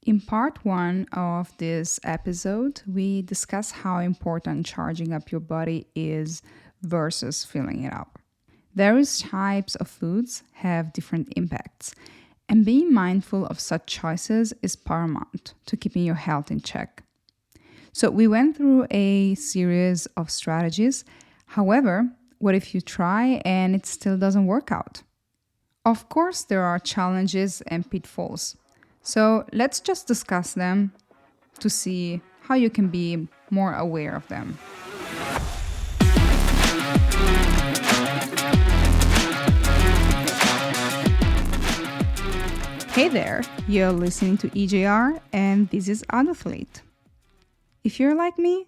In part one of this episode, we discuss how important charging up your body is versus filling it up. Various types of foods have different impacts, and being mindful of such choices is paramount to keeping your health in check. So, we went through a series of strategies. However, what if you try and it still doesn't work out? Of course, there are challenges and pitfalls. So let's just discuss them to see how you can be more aware of them. Hey there, you're listening to EJR and this is Adothlete. If you're like me,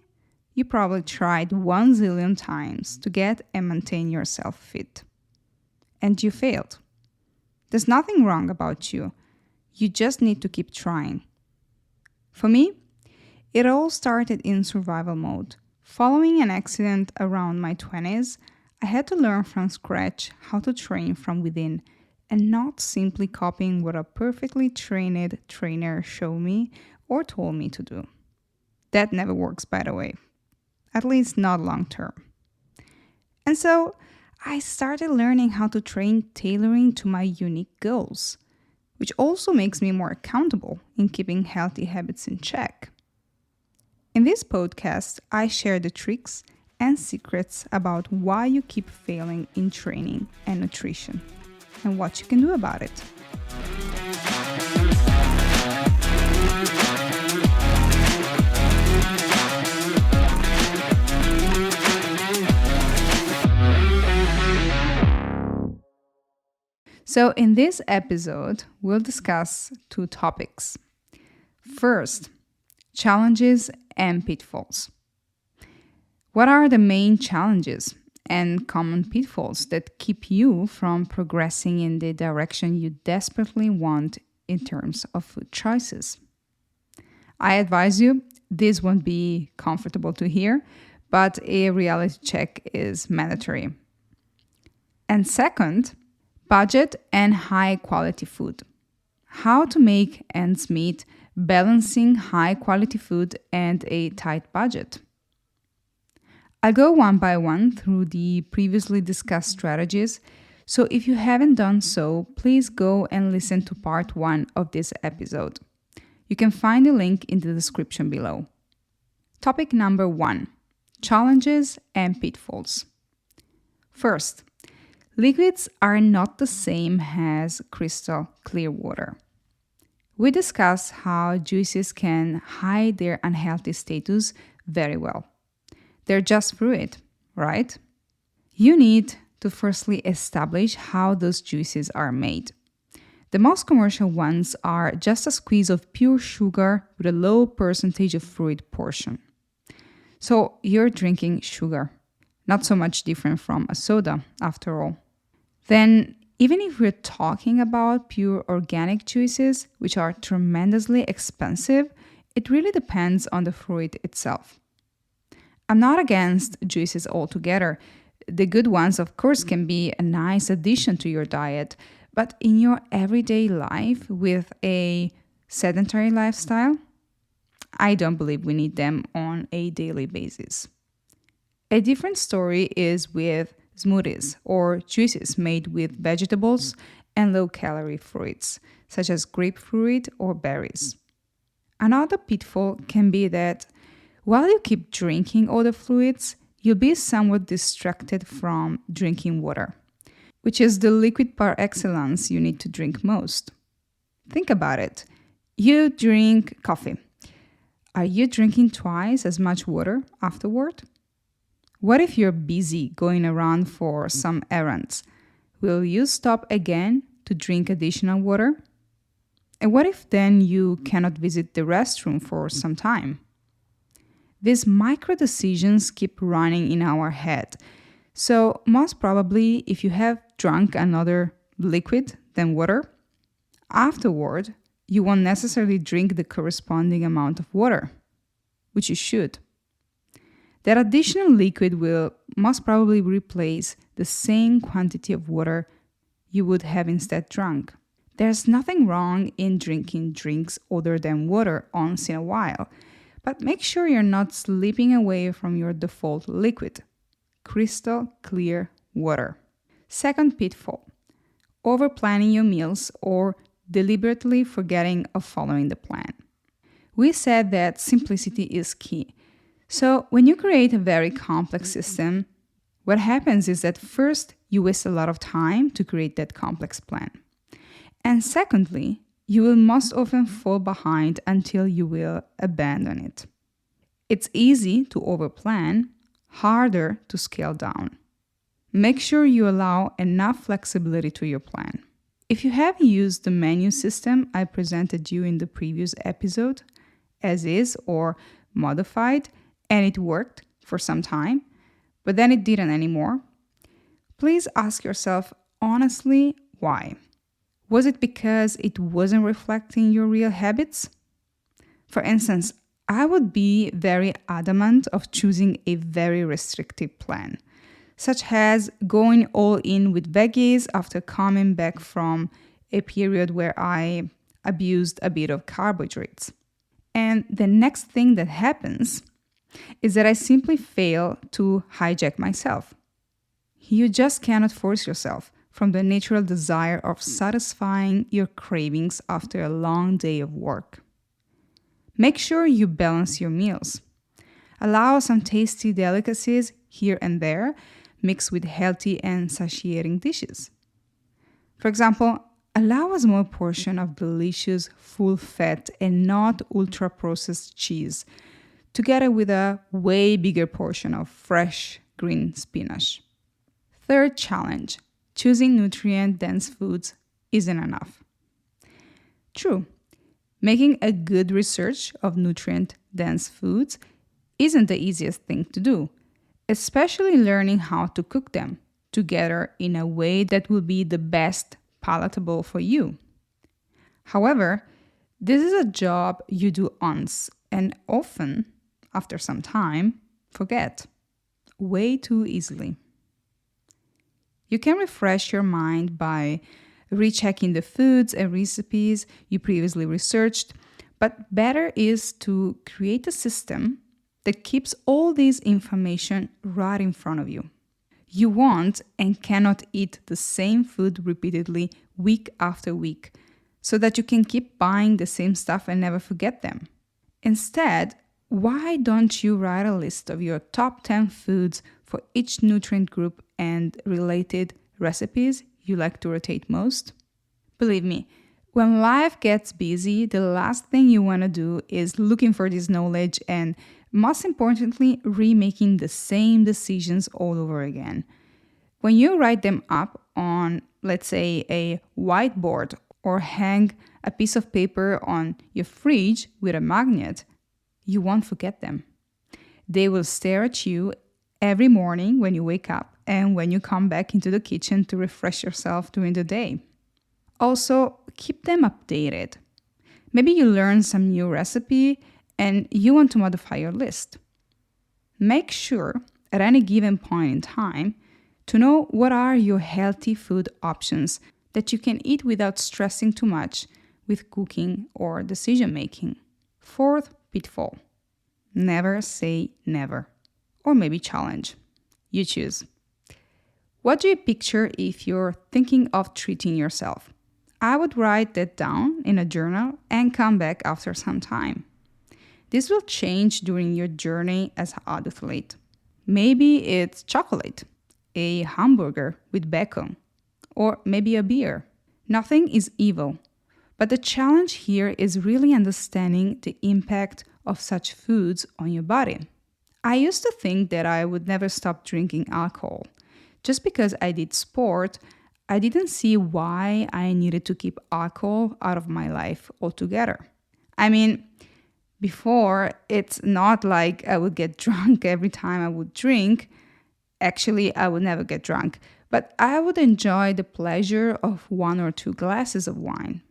you probably tried 1 zillion times to get and maintain yourself fit. And you failed. There's nothing wrong about you. You just need to keep trying. For me, it all started in survival mode. Following an accident around my 20s, I had to learn from scratch how to train from within and not simply copying what a perfectly trained trainer showed me or told me to do. That never works, by the way. At least not long term. And so, I started learning how to train tailoring to my unique goals, which also makes me more accountable in keeping healthy habits in check. In this podcast, I share the tricks and secrets about why you keep failing in training and nutrition, and what you can do about it. So in this episode, we'll discuss two topics. First, challenges and pitfalls. What are the main challenges and common pitfalls that keep you from progressing in the direction you desperately want in terms of food choices? I advise you, this won't be comfortable to hear, but a reality check is mandatory. And second, budget and high quality food. How to make ends meet, balancing high quality food and a tight budget. I'll go one by one through the previously discussed strategies, so if you haven't done so, please go and listen to part 1 of this episode. You can find the link in the description below. Topic number 1, challenges and pitfalls. First, liquids are not the same as crystal clear water. We discussed how juices can hide their unhealthy status very well. They're just fluid, right? You need to firstly establish how those juices are made. The most commercial ones are just a squeeze of pure sugar with a low percentage of fluid portion. So you're drinking sugar, not so much different from a soda after all. Then, even if we're talking about pure organic juices, which are tremendously expensive, it really depends on the fruit itself. I'm not against juices altogether. The good ones, of course, can be a nice addition to your diet, but in your everyday life with a sedentary lifestyle, I don't believe we need them on a daily basis. A different story is with smoothies or juices made with vegetables and low-calorie fruits, such as grapefruit or berries. Another pitfall can be that while you keep drinking all the fluids, you'll be somewhat distracted from drinking water, which is the liquid par excellence you need to drink most. Think about it. You drink coffee. Are you drinking twice as much water afterward? What if you're busy going around for some errands? Will you stop again to drink additional water? And what if then you cannot visit the restroom for some time? These micro decisions keep running in our head. So most probably, if you have drunk another liquid than water, afterward, you won't necessarily drink the corresponding amount of water, which you should. That additional liquid will most probably replace the same quantity of water you would have instead drunk. There's nothing wrong in drinking drinks other than water once in a while, but make sure you're not slipping away from your default liquid, crystal clear water. Second pitfall, over planning your meals or deliberately forgetting of following the plan. We said that simplicity is key. So when you create a very complex system, what happens is that first, you waste a lot of time to create that complex plan. And secondly, you will most often fall behind until you will abandon it. It's easy to overplan, harder to scale down. Make sure you allow enough flexibility to your plan. If you have used the menu system I presented you in the previous episode, as is or modified, and it worked for some time, but then it didn't anymore, please ask yourself honestly why. Was it because it wasn't reflecting your real habits? For instance, I would be very adamant of choosing a very restrictive plan, such as going all in with veggies after coming back from a period where I abused a bit of carbohydrates. And the next thing that happens is that I simply fail to hijack myself. You just cannot force yourself from the natural desire of satisfying your cravings after a long day of work. Make sure you balance your meals. Allow some tasty delicacies here and there, mixed with healthy and satiating dishes. For example, allow a small portion of delicious, full-fat and not ultra-processed cheese, together with a way bigger portion of fresh green spinach. Third challenge, choosing nutrient-dense foods isn't enough. True, making a good research of nutrient-dense foods isn't the easiest thing to do, especially learning how to cook them together in a way that will be the best palatable for you. However, this is a job you do once and often, after some time, forget way too easily. You can refresh your mind by rechecking the foods and recipes you previously researched, but better is to create a system that keeps all this information right in front of you. You won't and cannot eat the same food repeatedly week after week so that you can keep buying the same stuff and never forget them. Instead, why don't you write a list of your top 10 foods for each nutrient group and related recipes you like to rotate most? Believe me, when life gets busy, the last thing you want to do is looking for this knowledge and, most importantly, remaking the same decisions all over again. When you write them up on, let's say, a whiteboard or hang a piece of paper on your fridge with a magnet, you won't forget them. They will stare at you every morning when you wake up and when you come back into the kitchen to refresh yourself during the day. Also, keep them updated. Maybe you learn some new recipe and you want to modify your list. Make sure at any given point in time to know what are your healthy food options that you can eat without stressing too much with cooking or decision making. Fourth pitfall, never say never. Or maybe challenge. You choose. What do you picture if you're thinking of treating yourself? I would write that down in a journal and come back after some time. This will change during your journey as an athlete. Maybe it's chocolate, a hamburger with bacon, or maybe a beer. Nothing is evil, but the challenge here is really understanding the impact of such foods on your body. I used to think that I would never stop drinking alcohol. Just because I did sport, I didn't see why I needed to keep alcohol out of my life altogether. I mean, before, it's not like I would get drunk every time I would drink. Actually, I would never get drunk, but I would enjoy the pleasure of 1 or 2 glasses of wine.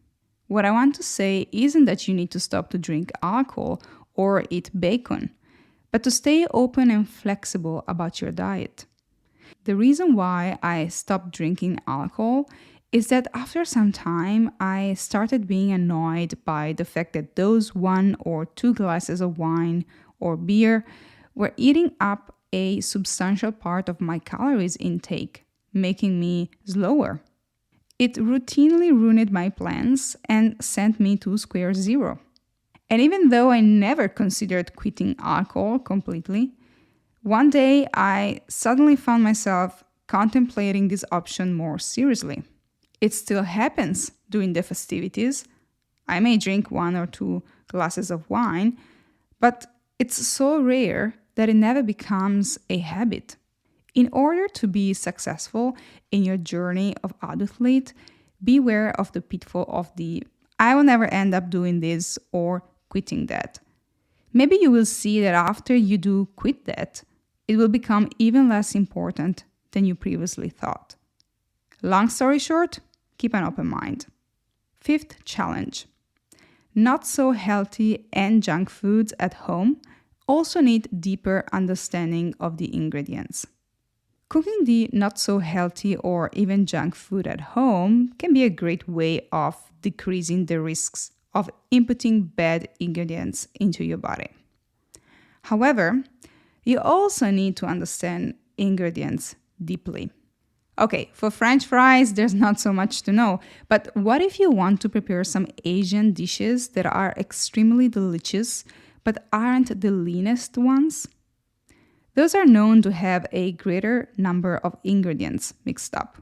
What I want to say isn't that you need to stop to drink alcohol or eat bacon, but to stay open and flexible about your diet. The reason why I stopped drinking alcohol is that after some time, I started being annoyed by the fact that those 1 or 2 glasses of wine or beer were eating up a substantial part of my calories intake, making me slower. It routinely ruined my plans and sent me to square zero. And even though I never considered quitting alcohol completely, one day I suddenly found myself contemplating this option more seriously. It still happens during the festivities. I may drink 1 or 2 glasses of wine, but it's so rare that it never becomes a habit. In order to be successful in your journey of adulthood, beware of the pitfall of the I will never end up doing this or quitting that. Maybe you will see that after you do quit that, it will become even less important than you previously thought. Long story short, keep an open mind. Fifth challenge. Not so healthy and junk foods at home also need deeper understanding of the ingredients. Cooking the not so healthy or even junk food at home can be a great way of decreasing the risks of inputting bad ingredients into your body. However, you also need to understand ingredients deeply. Okay, for French fries, there's not so much to know, but what if you want to prepare some Asian dishes that are extremely delicious but aren't the leanest ones? Those are known to have a greater number of ingredients mixed up.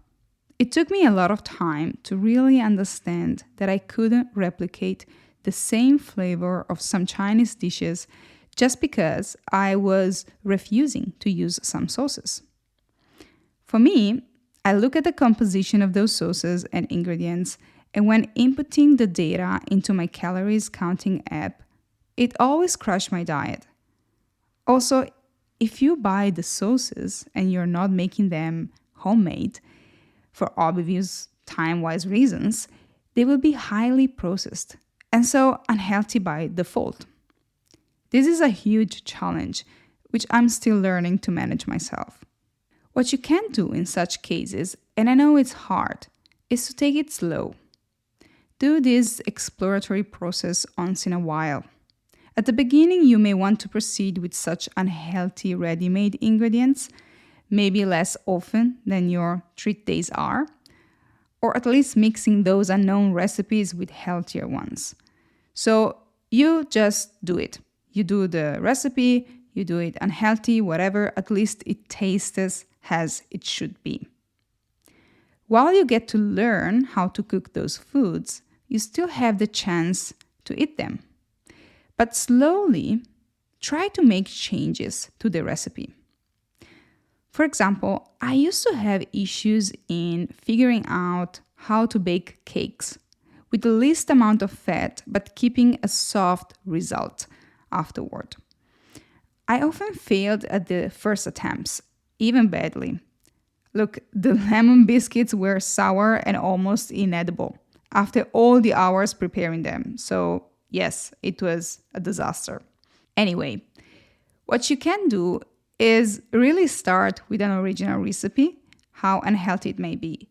It took me a lot of time to really understand that I couldn't replicate the same flavor of some Chinese dishes just because I was refusing to use some sauces. For me, I look at the composition of those sauces and ingredients, and when inputting the data into my calories counting app, it always crashed my diet. Also, if you buy the sauces and you're not making them homemade, for obvious time-wise reasons, they will be highly processed and so unhealthy by default. This is a huge challenge, which I'm still learning to manage myself. What you can do in such cases, and I know it's hard, is to take it slow. Do this exploratory process once in a while. At the beginning, you may want to proceed with such unhealthy ready-made ingredients, maybe less often than your treat days are, or at least mixing those unknown recipes with healthier ones. So you just do it. You do the recipe, you do it unhealthy, whatever, at least it tastes as it should be. While you get to learn how to cook those foods, you still have the chance to eat them. But slowly, try to make changes to the recipe. For example, I used to have issues in figuring out how to bake cakes with the least amount of fat but keeping a soft result afterward. I often failed at the first attempts, even badly. Look, the lemon biscuits were sour and almost inedible after all the hours preparing them. So yes, it was a disaster. Anyway, what you can do is really start with an original recipe, how unhealthy it may be.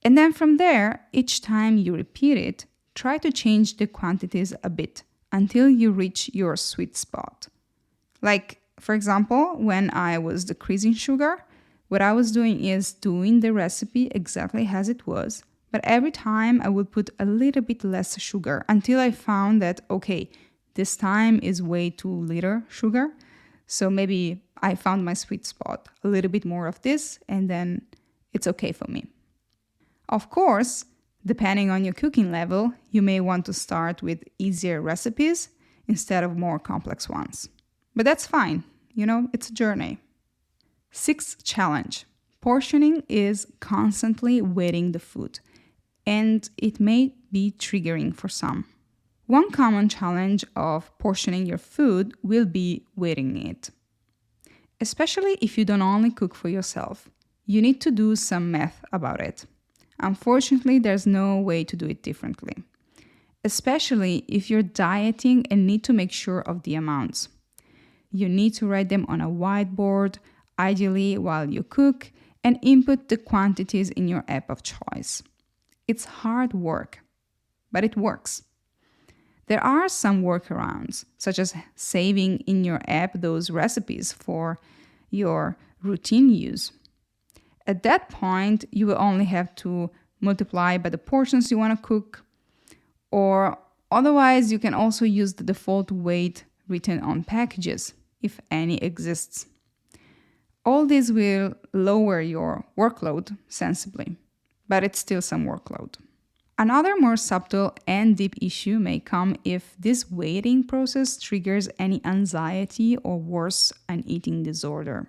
And then from there, each time you repeat it, try to change the quantities a bit until you reach your sweet spot. Like, for example, when I was decreasing sugar, what I was doing is doing the recipe exactly as it was, but every time I would put a little bit less sugar until I found that, okay, this time is way too little sugar. So maybe I found my sweet spot, a little bit more of this, and then it's okay for me. Of course, depending on your cooking level, you may want to start with easier recipes instead of more complex ones. But that's fine, it's a journey. Sixth challenge. Portioning is constantly weighting the food, and it may be triggering for some. One common challenge of portioning your food will be weighting it. Especially if you don't only cook for yourself, you need to do some math about it. Unfortunately, there's no way to do it differently. Especially if you're dieting and need to make sure of the amounts. You need to write them on a whiteboard, ideally while you cook, and input the quantities in your app of choice. It's hard work, but it works. There are some workarounds, such as saving in your app those recipes for your routine use. At that point, you will only have to multiply by the portions you want to cook, or otherwise, you can also use the default weight written on packages, if any exists. All this will lower your workload sensibly, but it's still some workload. Another more subtle and deep issue may come if this weighting process triggers any anxiety or worse, an eating disorder.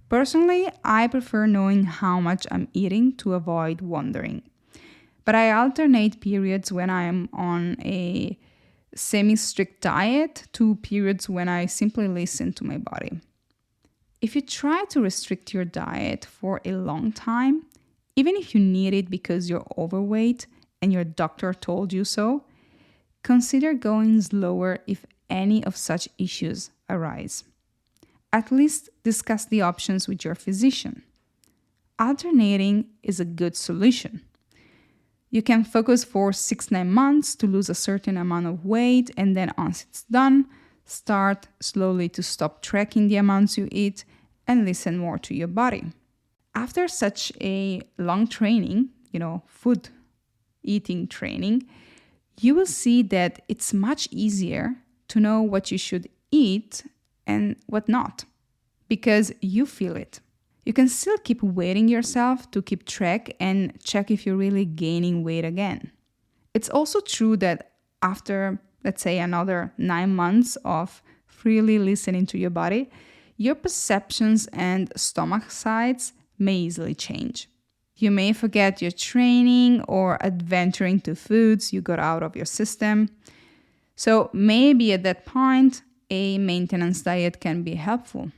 Personally, I prefer knowing how much I'm eating to avoid wondering. But I alternate periods when I am on a semi-strict diet to periods when I simply listen to my body. If you try to restrict your diet for a long time, even if you need it because you're overweight and your doctor told you so, consider going slower if any of such issues arise. At least discuss the options with your physician. Alternating is a good solution. You can focus for 6-9 months to lose a certain amount of weight, and then once it's done, start slowly to stop tracking the amounts you eat and listen more to your body. After such a long training, food eating training, you will see that it's much easier to know what you should eat and what not, because you feel it. You can still keep weighting yourself to keep track and check if you're really gaining weight again. It's also true that after, let's say, another 9 months of freely listening to your body, your perceptions and stomach size may easily change. You may forget your training or adventuring to foods you got out of your system. So maybe at that point, a maintenance diet can be helpful.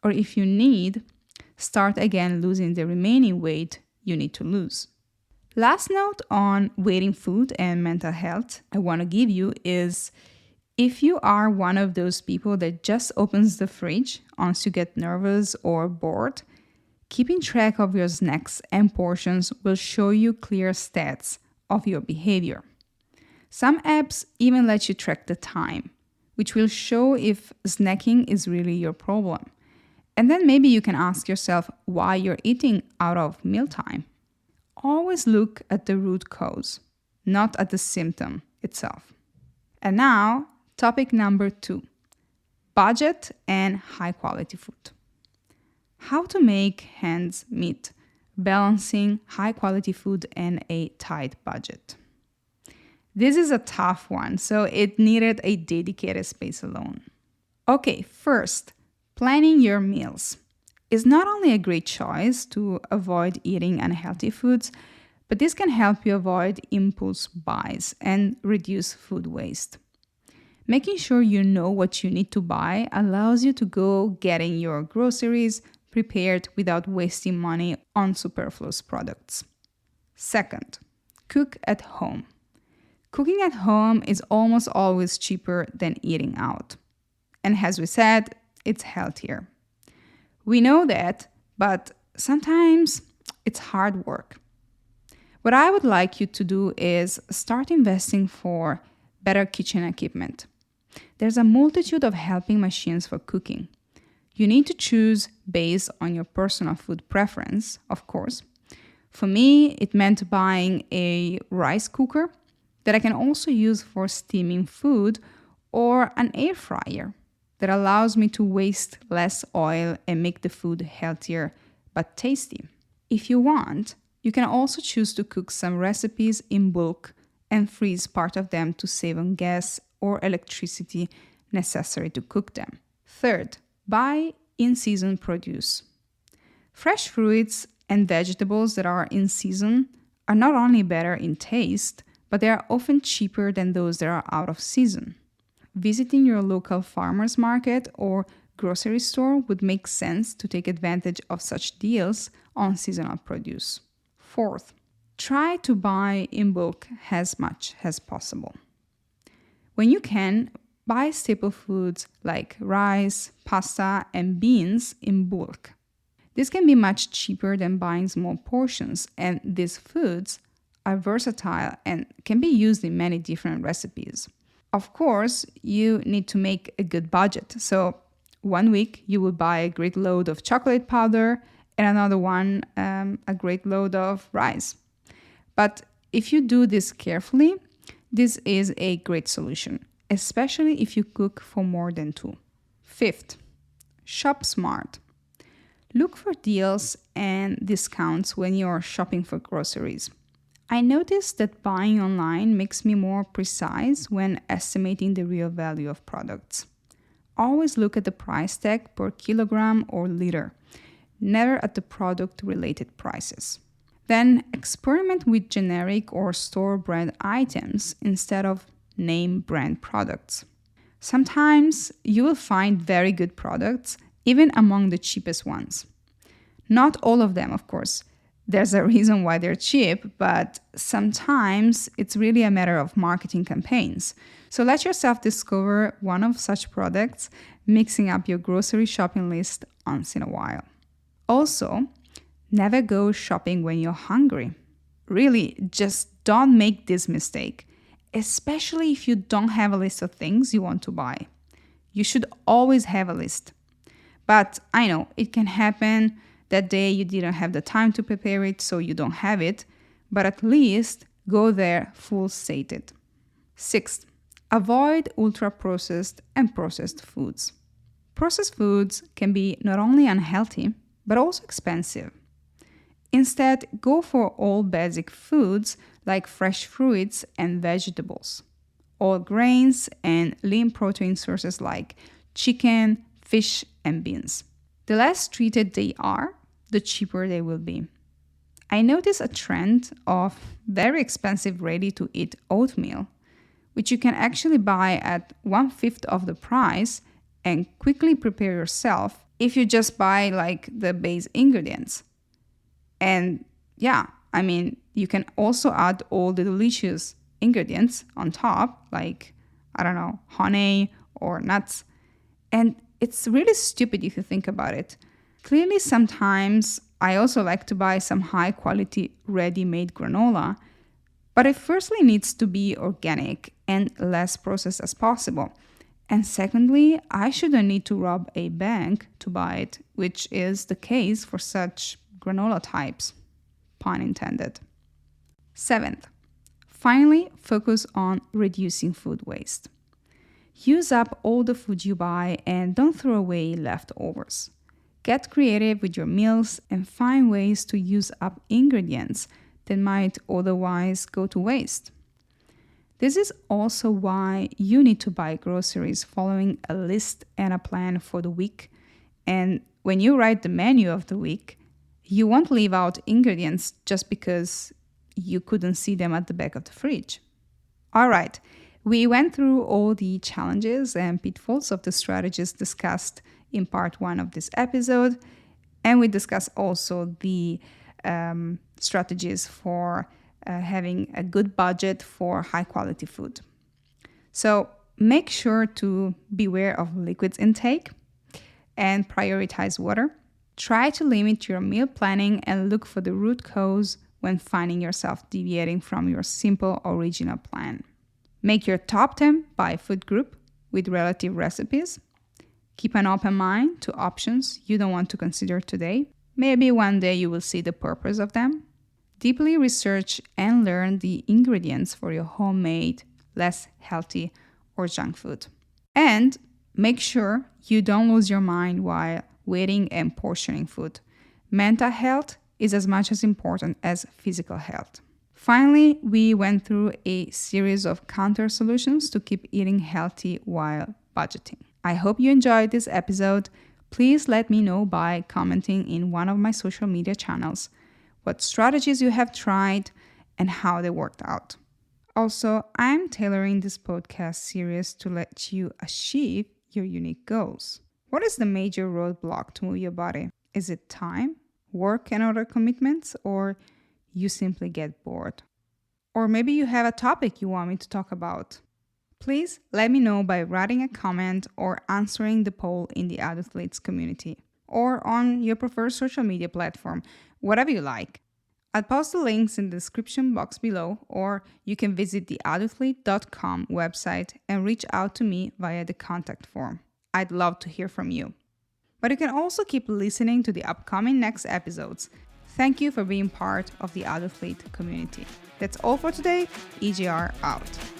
Or if you need, start again losing the remaining weight you need to lose. Last note on weighting food and mental health I want to give you is if you are one of those people that just opens the fridge once you get nervous or bored, keeping track of your snacks and portions will show you clear stats of your behavior. Some apps even let you track the time, which will show if snacking is really your problem. And then maybe you can ask yourself why you're eating out of mealtime. Always look at the root cause, not at the symptom itself. And now, topic number 2, budget and high quality food. How to make ends meet, balancing high quality food and a tight budget. This is a tough one, so it needed a dedicated space alone. Okay, first, planning your meals is not only a great choice to avoid eating unhealthy foods, but this can help you avoid impulse buys and reduce food waste. Making sure you know what you need to buy allows you to go getting your groceries prepared without wasting money on superfluous products. Second, cook at home. Cooking at home is almost always cheaper than eating out. And as we said, it's healthier. We know that, but sometimes it's hard work. What I would like you to do is start investing for better kitchen equipment. There's a multitude of helping machines for cooking. You need to choose based on your personal food preference, of course. For me, it meant buying a rice cooker that I can also use for steaming food, or an air fryer that allows me to waste less oil and make the food healthier but tasty. If you want, you can also choose to cook some recipes in bulk and freeze part of them to save on gas or electricity necessary to cook them. Third, buy in-season produce. Fresh fruits and vegetables that are in season are not only better in taste, but they are often cheaper than those that are out of season. Visiting your local farmer's market or grocery store would make sense to take advantage of such deals on seasonal produce. Fourth, try to buy in bulk as much as possible. When you can, buy staple foods like rice, pasta, and beans in bulk. This can be much cheaper than buying small portions, and these foods are versatile and can be used in many different recipes. Of course, you need to make a good budget. So, one week you will buy a great load of chocolate powder and another one a great load of rice. But if you do this carefully, this is a great solution, especially if you cook for more than two. Fifth, shop smart. Look for deals and discounts when you're shopping for groceries. I noticed that buying online makes me more precise when estimating the real value of products. Always look at the price tag per kilogram or liter, never at the product-related prices. Then experiment with generic or store brand items instead of name brand products. Sometimes you will find very good products even among the cheapest ones. Not all of them, of course. There's a reason why they're cheap, but sometimes it's really a matter of marketing campaigns. So let yourself discover one of such products, mixing up your grocery shopping list once in a while. Also, never go shopping when you're hungry. Really, just don't make this mistake, especially if you don't have a list of things you want to buy. You should always have a list. But I know it can happen that day you didn't have the time to prepare it, so you don't have it, but at least go there full sated. Sixth, avoid ultra-processed and processed foods. Processed foods can be not only unhealthy, but also expensive. Instead, go for all basic foods like fresh fruits and vegetables, all grains and lean protein sources like chicken, fish, and beans. The less treated they are, the cheaper they will be. I notice a trend of very expensive ready-to-eat oatmeal, which you can actually buy at 1/5 of the price and quickly prepare yourself if you just buy like the base ingredients. And you can also add all the delicious ingredients on top, like, honey or nuts. And it's really stupid if you think about it. Clearly, sometimes I also like to buy some high-quality ready-made granola, but it firstly needs to be organic and less processed as possible. And secondly, I shouldn't need to rob a bank to buy it, which is the case for such granola types. Pun intended. Seventh, finally, focus on reducing food waste. Use up all the food you buy and don't throw away leftovers. Get creative with your meals and find ways to use up ingredients that might otherwise go to waste. This is also why you need to buy groceries following a list and a plan for the week. And when you write the menu of the week, you won't leave out ingredients just because you couldn't see them at the back of the fridge. All right, we went through all the challenges and pitfalls of the strategies discussed in part 1 of this episode, and we discussed also the strategies for having a good budget for high quality food. So make sure to beware of liquids intake and prioritize water. Try to limit your meal planning and look for the root cause when finding yourself deviating from your simple original plan. Make your top 10 by food group with relative recipes. Keep an open mind to options you don't want to consider today. Maybe one day you will see the purpose of them. Deeply research and learn the ingredients for your homemade, less healthy or junk food. And make sure you don't lose your mind while weighing and portioning food. Mental health is as much as important as physical health. Finally, we went through a series of counter solutions to keep eating healthy while budgeting. I hope you enjoyed this episode. Please let me know by commenting in one of my social media channels what strategies you have tried and how they worked out. Also, I'm tailoring this podcast series to let you achieve your unique goals. What is the major roadblock to move your body? Is it time, work, and other commitments, or you simply get bored? Or maybe you have a topic you want me to talk about. Please let me know by writing a comment or answering the poll in the Athletes community or on your preferred social media platform, whatever you like. I'll post the links in the description box below, or you can visit the adultfleet.com website and reach out to me via the contact form. I'd love to hear from you. But you can also keep listening to the upcoming next episodes. Thank you for being part of the Adult Fleet community. That's all for today. EGR out.